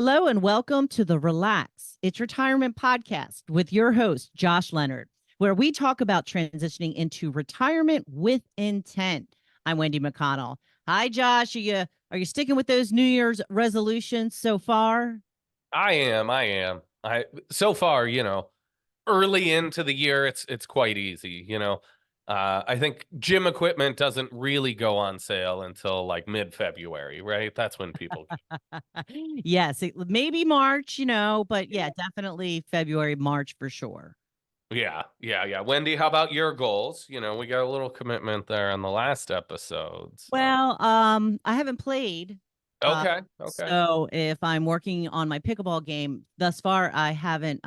Hello and welcome to the Relax, It's Retirement podcast with your host, Josh Leonard, where we talk about transitioning into retirement with intent. I'm Wendy McConnell. Hi, Josh. Are you sticking with those New Year's resolutions so far? I so far, early into the year, it's quite easy, I think gym equipment doesn't really go on sale until like mid-February, right? That's when people Yes, maybe March, but yeah, definitely February, March for sure. Yeah. Wendy, how about your goals? We got a little commitment there on the last episode. So Well, I haven't played. Uh, okay. so if I'm working on my pickleball game, thus far I haven't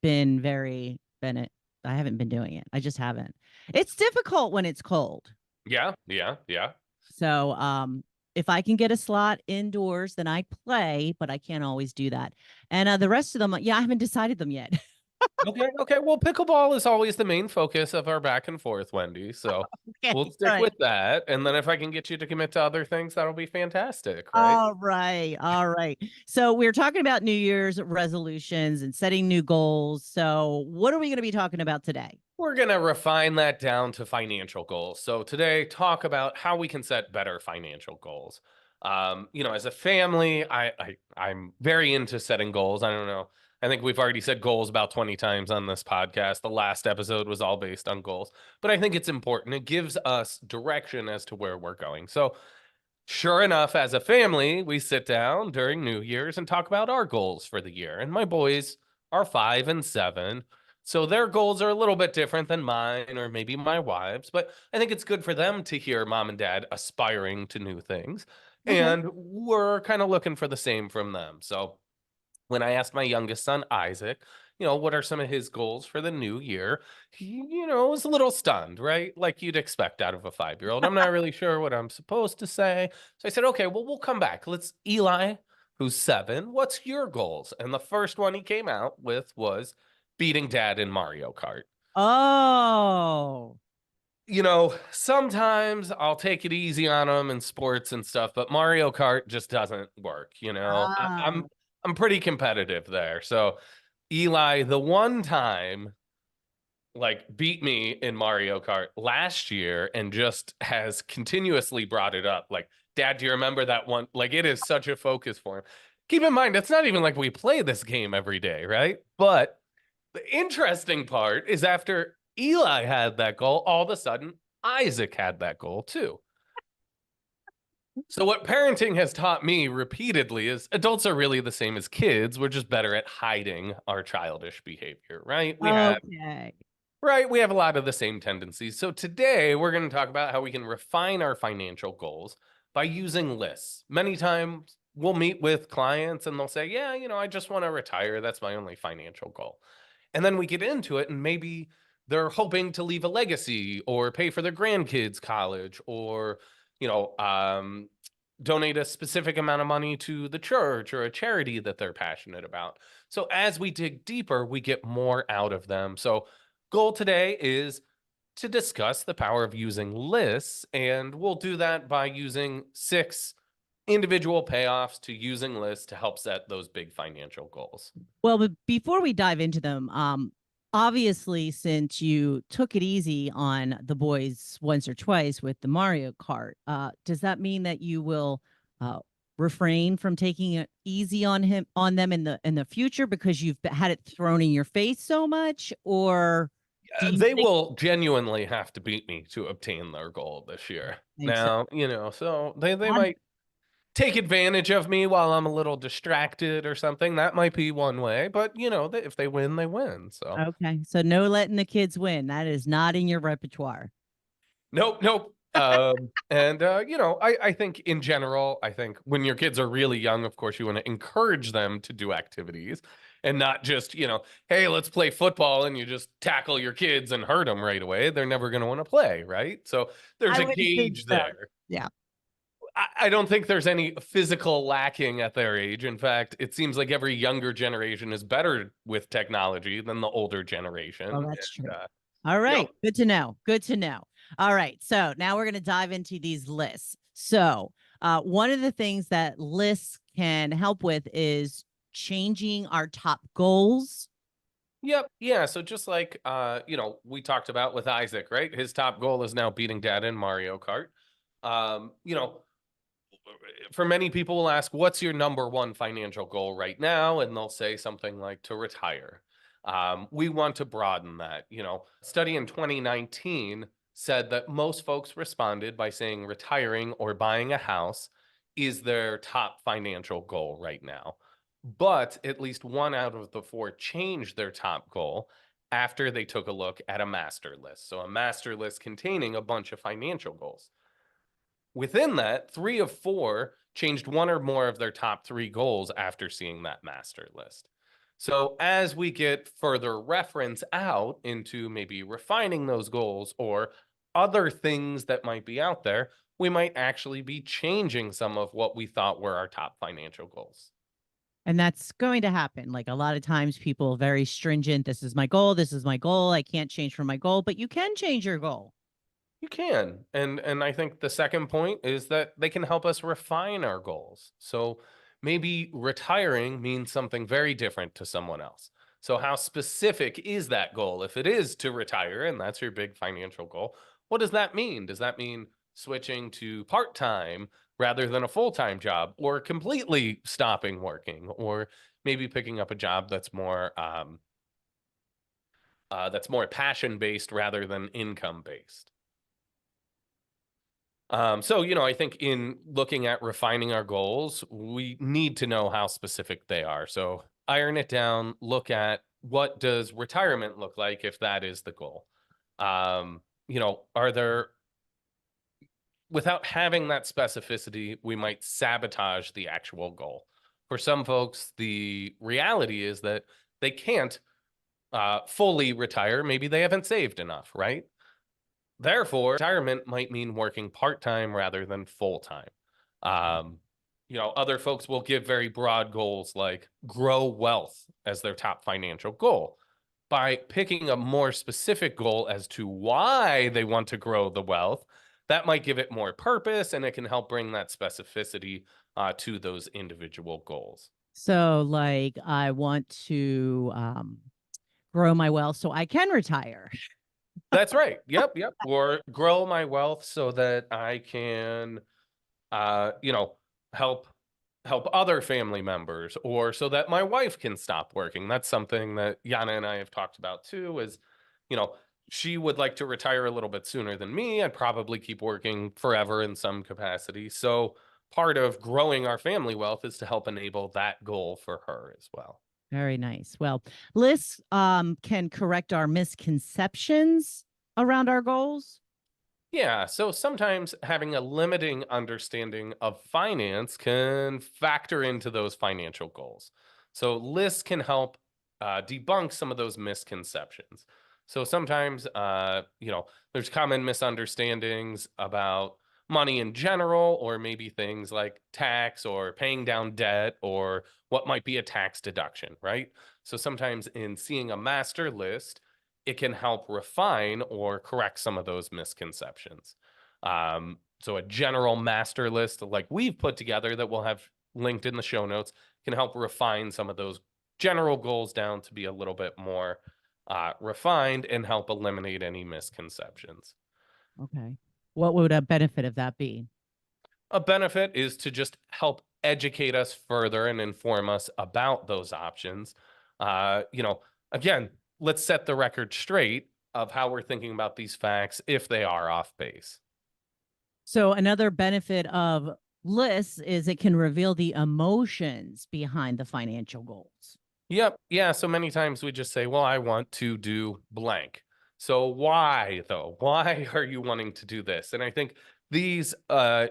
been very been it. I haven't been doing it. I just haven't. It's difficult when it's cold. Yeah. So if I can get a slot indoors, then I play, but I can't always do that. And the rest of them, yeah, I haven't decided them yet. Okay. Well, pickleball is always the main focus of our back and forth, Wendy. So Okay, we'll stick right. with that. And then if I can get you to commit to other things, that'll be fantastic, right? All right. All right. So we're talking about New Year's resolutions and setting new goals. So what are we going to be talking about today? We're going to refine that down to financial goals. So today, talk about how we can set better financial goals. As a family, I'm very into setting goals. I don't know. I think we've already said goals about 20 times on this podcast. The last episode was all based on goals, but I think it's important. It gives us direction as to where we're going. So, sure enough, as a family, we sit down during New Year's and talk about our goals for the year. And my boys are 5 and 7. So their goals are a little bit different than mine or maybe my wife's, but I think it's good for them to hear mom and dad aspiring to new things. Okay. And we're kind of looking for the same from them. So when I asked my youngest son, Isaac, what are some of his goals for the new year? He, was a little stunned, right? Like you'd expect out of a 5-year-old. I'm not really sure what I'm supposed to say. So I said, okay, well, we'll come back. Eli, who's 7, what's your goals? And the first one he came out with was beating dad in Mario Kart. Oh, Sometimes I'll take it easy on him in sports and stuff, but Mario Kart just doesn't work. ah. I'm pretty competitive there. So Eli, the one time like beat me in Mario Kart last year and just has continuously brought it up. Like, Dad, do you remember that one? Like, it is such a focus for him. Keep in mind, it's not even like we play this game every day, right? But the interesting part is after Eli had that goal, all of a sudden, Isaac had that goal too. So, what parenting has taught me repeatedly is adults are really the same as kids. We're just better at hiding our childish behavior, right? Okay. We have a lot of the same tendencies. So today we're going to talk about how we can refine our financial goals by using lists. Many times we'll meet with clients and they'll say, "Yeah, I just want to retire. That's my only financial goal." And then we get into it and maybe they're hoping to leave a legacy or pay for their grandkids college or, you know, um donate a specific amount of money to the church or a charity that they're passionate about. So as we dig deeper, we get more out of them. So goal today is to discuss the power of using lists, and we'll do that by using 6 individual payoffs to using lists to help set those big financial goals. Well, but before we dive into them, obviously, since you took it easy on the boys once or twice with the Mario Kart, does that mean that you will uh, refrain from taking it easy on them in the future because you've had it thrown in your face so much, or do you They think? will genuinely have to beat me to obtain their goal this year. Think so? Now, so they might take advantage of me while I'm a little distracted or something. That might be one way, but if they win, they win. So Okay, so no letting the kids win. That is not in your repertoire. nope. And I think in general, I think when your kids are really young, of course, you want to encourage them to do activities and not just, hey, let's play football and you just tackle your kids and hurt them right away. They're never going to want to play, right? So there's I a wouldn't think gauge so. there. Yeah. I don't think there's any physical lacking at their age. In fact, it seems like every younger generation is better with technology than the older Oh, generation. that's true. And, All you know, right. Good to know. Good to know. All right. So now we're going to dive into these lists. So, one of the things that lists can help with is changing our top goals. Yep. Yeah. So just like we talked about with Isaac, right? His top goal is now beating dad in Mario Kart. Um, you know, for many people will ask, what's your number one financial goal right now? And they'll say something like to retire. We want to broaden that. Study in 2019 said that most folks responded by saying retiring or buying a house is their top financial goal right now. But at least one out of the four changed their top goal after they took a look at a master list. So, a master list containing a bunch of financial goals. Within that, 3 of 4 changed one or more of their top 3 goals after seeing that master list. So, as we get further reference out into maybe refining those goals or other things that might be out there, we might actually be changing some of what we thought were our top financial goals. And that's going to happen. Like a lot of times people are very stringent. This is my goal. This is my goal. I can't change from my goal, but you can change your goal. You can. And I think the second point is that they can help us refine our goals. So maybe retiring means something very different to someone else. So how specific is that goal? If it is to retire and that's your big financial goal, what does that mean? Does that mean switching to part-time rather than a full-time job, or completely stopping working, or maybe picking up a job that's more passion based rather than income based? I think in looking at refining our goals, we need to know how specific they are. So iron it down, look at what does retirement look like if that is the goal. Are there, without having that specificity, we might sabotage the actual goal. For some folks, the reality is that they can't fully retire. Maybe they haven't saved enough, right? Therefore, retirement might mean working part-time rather than full-time. Um, Other folks will give very broad goals like grow wealth as their top financial goal. By picking a more specific goal as to why they want to grow the wealth, that might give it more purpose and it can help bring that specificity to those individual goals. So, like, I want to grow my wealth so I can retire. That's right. Yep, yep. Or grow my wealth so that I can uh, you know, help other family members, or so that my wife can stop working. That's something that Yana and I have talked about too, is, you know, she would like to retire a little bit sooner than me. I'd probably keep working forever in some capacity. So part of growing our family wealth is to help enable that goal for her as well. Very nice. Well, lists can correct our misconceptions around our goals. Yeah, so sometimes having a limiting understanding of finance can factor into those financial goals. So lists can help debunk some of those misconceptions. So sometimes, there's common misunderstandings about money in general, or maybe things like tax or paying down debt or what might be a tax deduction, right? So sometimes in seeing a master list, it can help refine or correct some of those misconceptions. So a general master list like we've put together that we'll have linked in the show notes can help refine some of those general goals down to be a little bit more refined and help eliminate any misconceptions. Okay. What would a benefit of that be? A benefit is to just help educate us further and inform us about those options. Again, let's set the record straight of how we're thinking about these facts if they are off base. So, another benefit of lists is it can reveal the emotions behind the financial goals. Yep. Yeah. So many times we just say, well, I want to do blank. So why though? Why are you wanting to do this? And I think these, I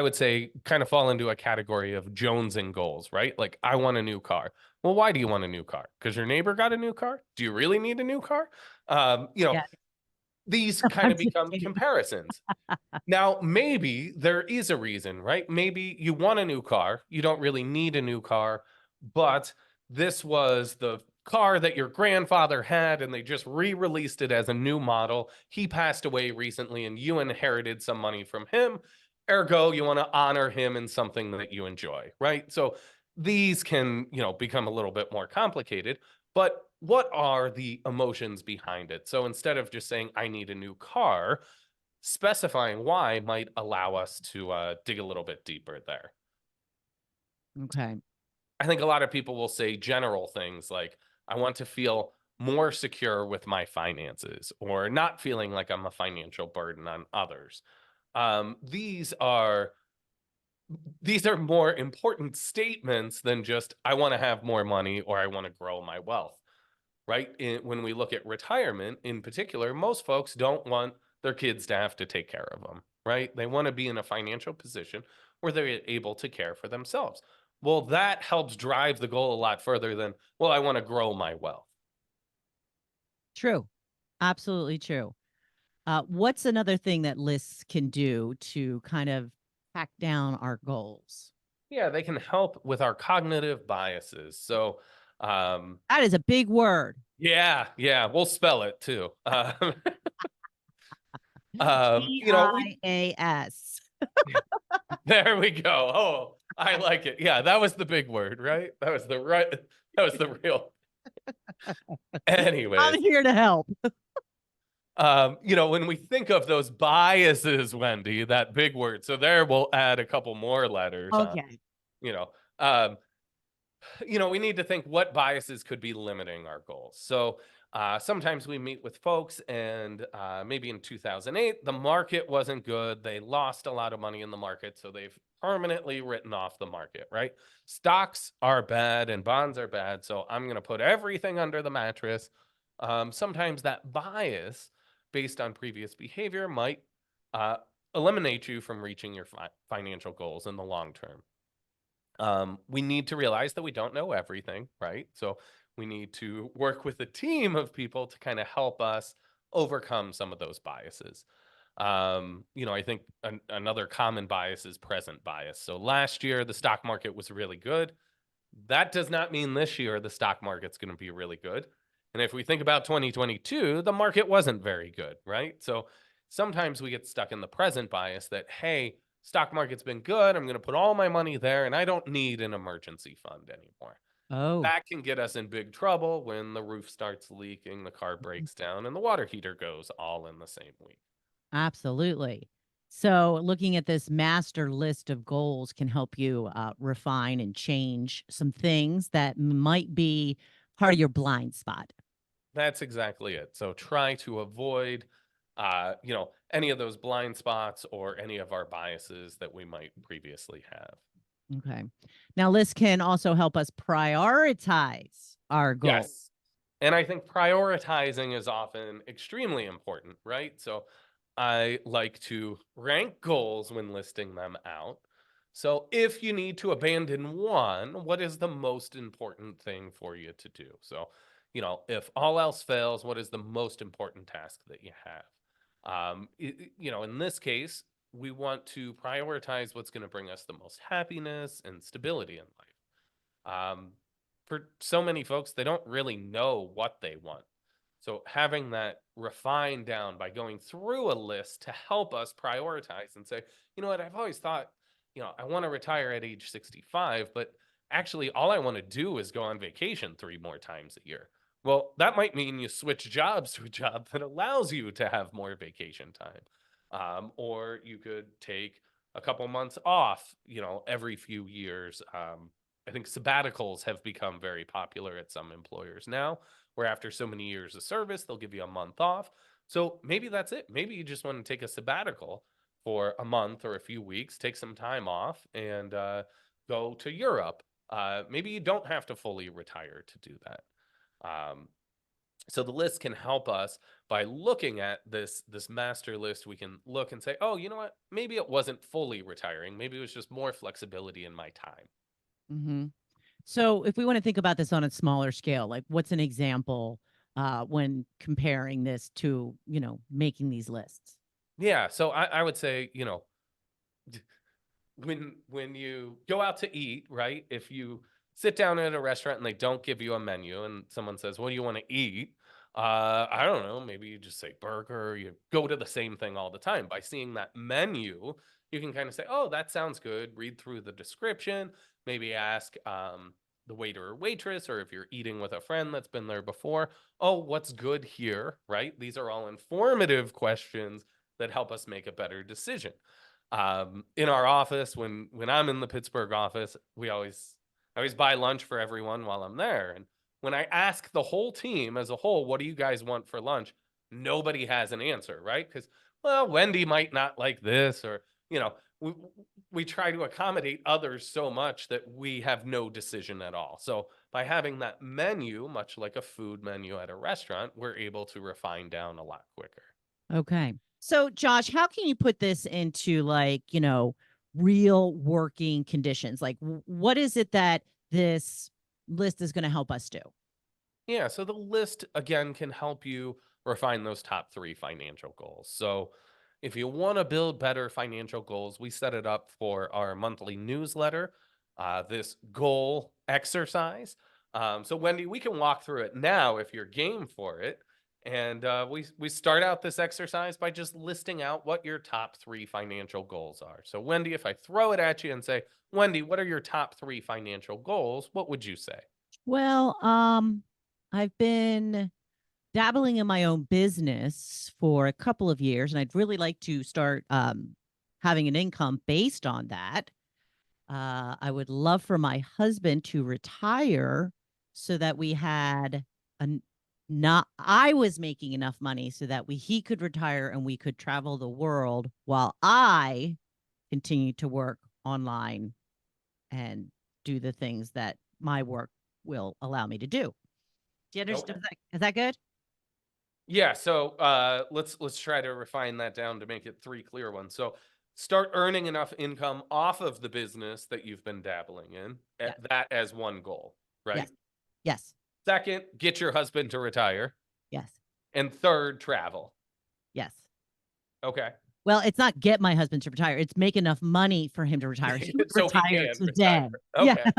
would say, kind of fall into a category of jonesing goals, right? Like, I want a new car. Well, why do you want a new car? Because your neighbor got a new car? Do you really need a new car? Um, you know, Yeah. these kind I'm of just become kidding. comparisons. Now, maybe there is a reason, right? Maybe you want a new car. You don't really need a new car, but this was the car that your grandfather had and they just re-released it as a new model. He passed away recently and you inherited some money from him Ergo, you want to honor him in something that you enjoy, right? So these can, become a little bit more complicated, but what are the emotions behind it? So instead of just saying, I need a new car, specifying why might allow us to dig a little bit deeper there. Okay. I think a lot of people will say general things like, I want to feel more secure with my finances or not feeling like I'm a financial burden on others. Um, these are these are more important statements than just I want to have more money or I want to grow my wealth, right? When we look at retirement in particular, most folks don't want their kids to have to take care of them, right? They want to be in a financial position where they're able to care for themselves. Well, that helps drive the goal a lot further than, well, I want to grow my wealth. True. Absolutely true. What's another thing that lists can do to kind of hack down our goals? Yeah, they can help with our cognitive biases. So, um, That is a big word. yeah, we'll spell it too. We BIAS. there we go. Oh, I like it. Yeah, that was the big word, right? That was the real. I'm Anyways, here to help. when we think of those biases, Wendy, that big word. So there we'll add a couple more letters on, Okay. you know. Um, we need to think what biases could be limiting our goals. So sometimes we meet with folks, and maybe in 2008, the market wasn't good. They lost a lot of money in the market. So they've permanently written off the market, right? Stocks are bad and bonds are bad. So I'm going to put everything under the mattress. Sometimes that bias based on previous behavior might uh, eliminate you from reaching your financial goals in the long term. We need to realize that we don't know everything, right? So we need to work with a team of people to kind of help us overcome some of those biases. I think another common bias is present bias. So last year, the stock market was really good. That does not mean this year the stock market's going to be really good. And if we think about 2022, the market wasn't very good, right? So sometimes we get stuck in the present bias that, hey, stock market's been good. I'm going to put all my money there and I don't need an emergency fund anymore. Oh, That can get us in big trouble when the roof starts leaking, the car mhm. breaks down, and the water heater goes all in the same week. Absolutely. So, looking at this master list of goals can help you refine and change some things that might be part of your blind spot. That's exactly it. So try to avoid, any of those blind spots or any of our biases that we might previously have. Okay. Now, lists can also help us prioritize our goal. Yes. And I think prioritizing is often extremely important, right? So I like to rank goals when listing them out. So if you need to abandon one, what is the most important thing for you to do? So, if all else fails, what is the most important task that you have? In this case, we want to prioritize what's going to bring us the most happiness and stability in life. For so many folks, they don't really know what they want. So having that refined down by going through a list to help us prioritize and say, you know what, I've always thought, I want to retire at age 65, but actually all I want to do is go on vacation 3 more times a year. Well, that might mean you switch jobs to a job that allows you to have more vacation time. Or you could take a couple months off, every few years. I think sabbaticals have become very popular at some employers now, where after so many years of service, they'll give you a month off. So maybe that's it. Maybe you just want to take a sabbatical for a month or a few weeks, take some time off, and go to Europe. Maybe you don't have to fully retire to do that. Um, so the list can help us by looking at this master list. We can look and say, oh, you know what? Maybe it wasn't fully retiring. Maybe it was just more flexibility in my time. Hmm. So, if we want to think about this on a smaller scale, like what's an example when comparing this to, making these lists? Yeah, so I would say, when you go out to eat, right? If you sit down at a restaurant and they don't give you a menu and someone says, "What do you want to eat?" I don't know, maybe you just say burger, you go to the same thing all the time. By seeing that menu, you can kind of say, oh, that sounds good. Read through the description, maybe ask the waiter or waitress, or if you're eating with a friend that's been there before, oh, what's good here, right? These are all informative questions that help us make a better decision. In our office, when I'm in the Pittsburgh office, I always buy lunch for everyone while I'm there. And when I ask the whole team as a whole, what do you guys want for lunch? Nobody has an answer, right? Because, well, Wendy might not like this, or, you know, we try to accommodate others so much that we have no decision at all. So by having that menu, much like a food menu at a restaurant, we're able to refine down a lot quicker. Okay. So, Josh, how can you put this into like, real working conditions? Like, what is it that this list is going to help us do? Yeah, so the list again can help you refine those top three financial goals. So, if you want to build better financial goals, we set it up for our monthly newsletter, this goal exercise. So, Wendy, we can walk through it now if you're game for it. And we start out this exercise by just listing out what your top three financial goals are. So, Wendy, if I throw it at you and say, Wendy, what are your top three financial goals? What would you say? Well, I've been dabbling in my own business for a couple of years, and I'd really like to start having an income based on that. I would love for my husband to retire so that we had an not I was making enough money so that he could retire and we could travel the world while I continue to work online and do the things that my work will allow me to do. Do you Okay. understand? Is that good? Yeah, so let's try to refine that down to make it three clear ones. So start earning enough income off of the business that you've been dabbling in. Yes. That as one goal, right? Yes. Yes. Second, get your husband to retire. Yes. And third, travel. Yes. Okay. Well, it's not get my husband to retire. It's make enough money for him to retire. He would So he retire can retire. today. Yeah. Okay.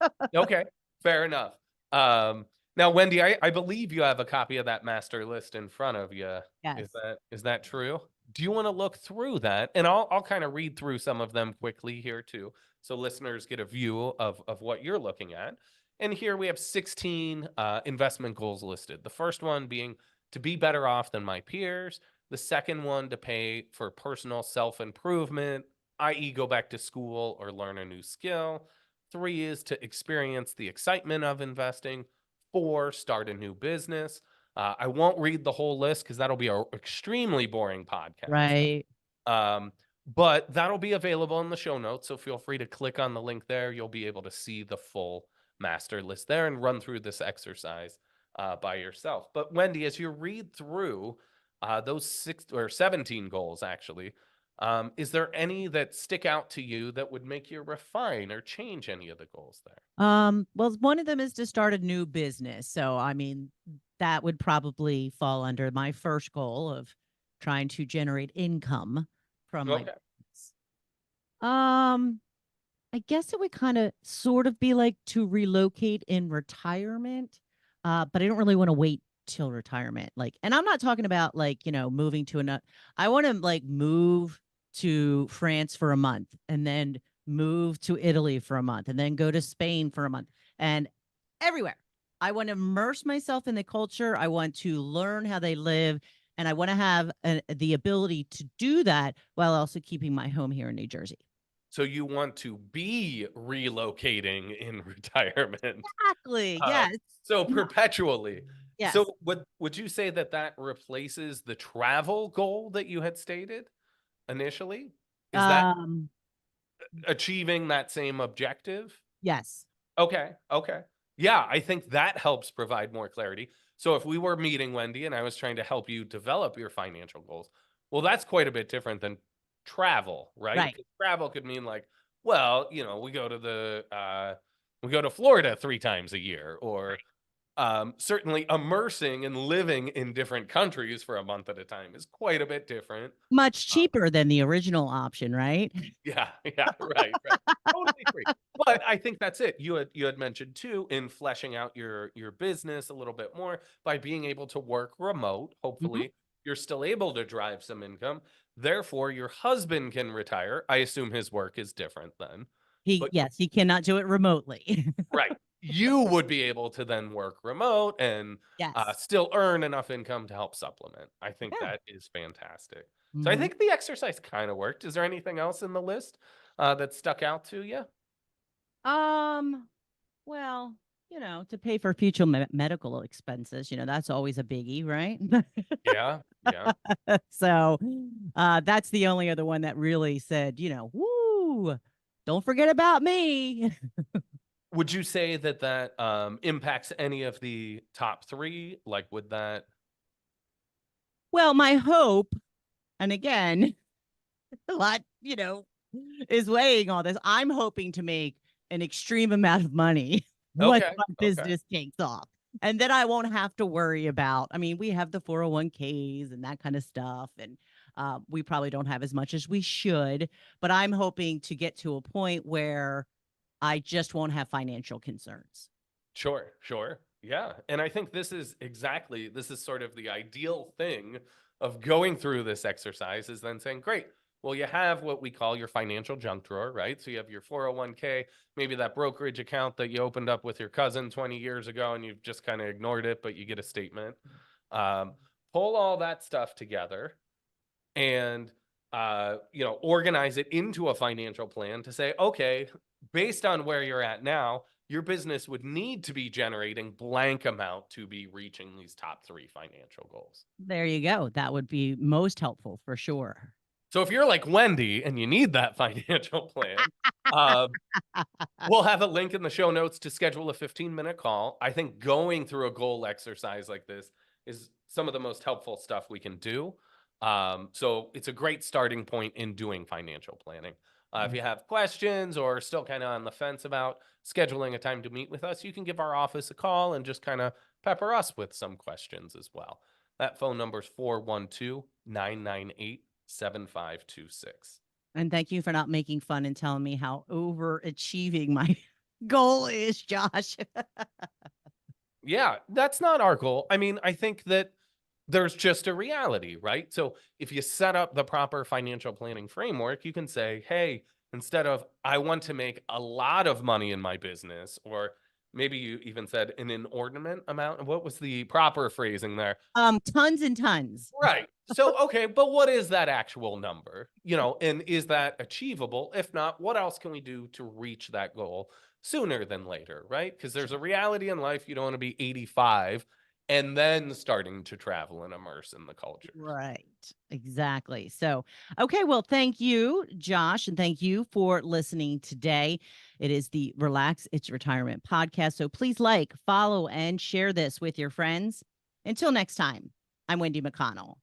Okay. Okay. Fair enough. Now, Wendy, I believe you have a copy of that master list in front of you. Yes. Is that true? Do you want to look through that? And I'll kind of read through some of them quickly here too, so listeners get a view of what you're looking at. And here we have 16 investment goals listed. The first one being to be better off than my peers. The second one to pay for personal self improvement, i.e., go back to school or learn a new skill. Three is to experience the excitement of investing. Four, start a new business. I won't read the whole list because that'll be an extremely boring podcast. Right. Um, but that'll be available in the show notes. So feel free to click on the link there. You'll be able to see the full master list there and run through this exercise by yourself. But Wendy, as you read through those 17 goals, actually, is there any that stick out to you that would make you refine or change any of the goals there? Well, one of them is to start a new business. So, I mean, that would probably fall under my first goal of trying to generate income from my Okay. business. Um, I guess it would kind of sort of be like to relocate in retirement. But I don't really want to wait till retirement. Like, and I'm not talking about like, moving to another. I want to like move to France for a month and then move to Italy for a month and then go to Spain for a month and everywhere. I want to immerse myself in the culture. I want to learn how they live. And I want to have the ability to do that while also keeping my home here in New Jersey. So you want to be relocating in retirement. Exactly. Uh, Yes. so perpetually. Yes. So would you say that that replaces the travel goal that you had stated initially? Is that Um, achieving that same objective? yes. Okay, okay. Yeah, I think that helps provide more clarity. So if we were meeting Wendy and I was trying to help you develop your financial goals, well, that's quite a bit different than travel, right? Right. 'Cause travel could mean like, well, we go to Florida 3 times a year, or certainly immersing and living in different countries for a month at a time is quite a bit different. Much Uh, cheaper than the original option, right? Yeah, yeah, right, right. Totally agree. But I think that's it. You had mentioned too, in fleshing out your business a little bit more by being able to work remote, Mhm. hopefully you're still able to drive some income. Therefore, your husband can retire. I assume his work is different then. But Yes, he cannot do it remotely. right. You would be able to then work remote and Yes. still earn enough income to help supplement. I think Yeah. that is fantastic. So I Mhm. think the exercise kind of worked. Is there anything else in the list that stuck out to you? Um, well, to pay for future medical expenses, that's always a biggie, right? Yeah. Yeah. So, that's the only other one that really said, "Woo, don't forget about me." Would you say that impacts any of the top three? Like, would that? Well, my hope, and again, a lot, is weighing all this. I'm hoping to make an extreme amount of money once Okay. my Okay. business takes off. And then I won't have to worry about, I mean, we have the 401ks and that kind of stuff. And we probably don't have as much as we should, but I'm hoping to get to a point where I just won't have financial concerns. Sure, sure. Yeah. And I think this is sort of the ideal thing of going through this exercise is then saying, great, well, you have what we call your financial junk drawer, right? So you have your 401k, maybe that brokerage account that you opened up with your cousin 20 years ago and you've just kind of ignored it, but you get a statement. Um, Pull all that stuff together and organize it into a financial plan to say, okay, based on where you're at now, your business would need to be generating blank amount to be reaching these top three financial goals. There you go. That would be most helpful for sure. So if you're like Wendy and you need that financial plan, uh, we'll have a link in the show notes to schedule a 15-minute call. I think going through a goal exercise like this is some of the most helpful stuff we can do. So it's a great starting point in doing financial planning. If you have questions or still kind of on the fence about scheduling a time to meet with us, you can give our office a call and just kind of pepper us with some questions as well. That phone number is 412-998-7526. And thank you for not making fun and telling me how overachieving my goal is, Josh. Yeah, that's not our goal. I mean, I think that there's just a reality, right? So if you set up the proper financial planning framework, you can say, hey, instead of I want to make a lot of money in my business, or maybe you even said an inordinate amount. What was the proper phrasing there? Tons and tons. Right. So, okay, but what is that actual number? And is that achievable? If not, what else can we do to reach that goal sooner than later, right? Because there's a reality in life. You don't want to be 85 and then starting to travel and immerse in the cultures. Right. Exactly. So, okay. Well, thank you, Josh, and thank you for listening today. It is the Relax It's Retirement podcast. So please like, follow, and share this with your friends. Until next time, I'm Wendy McConnell.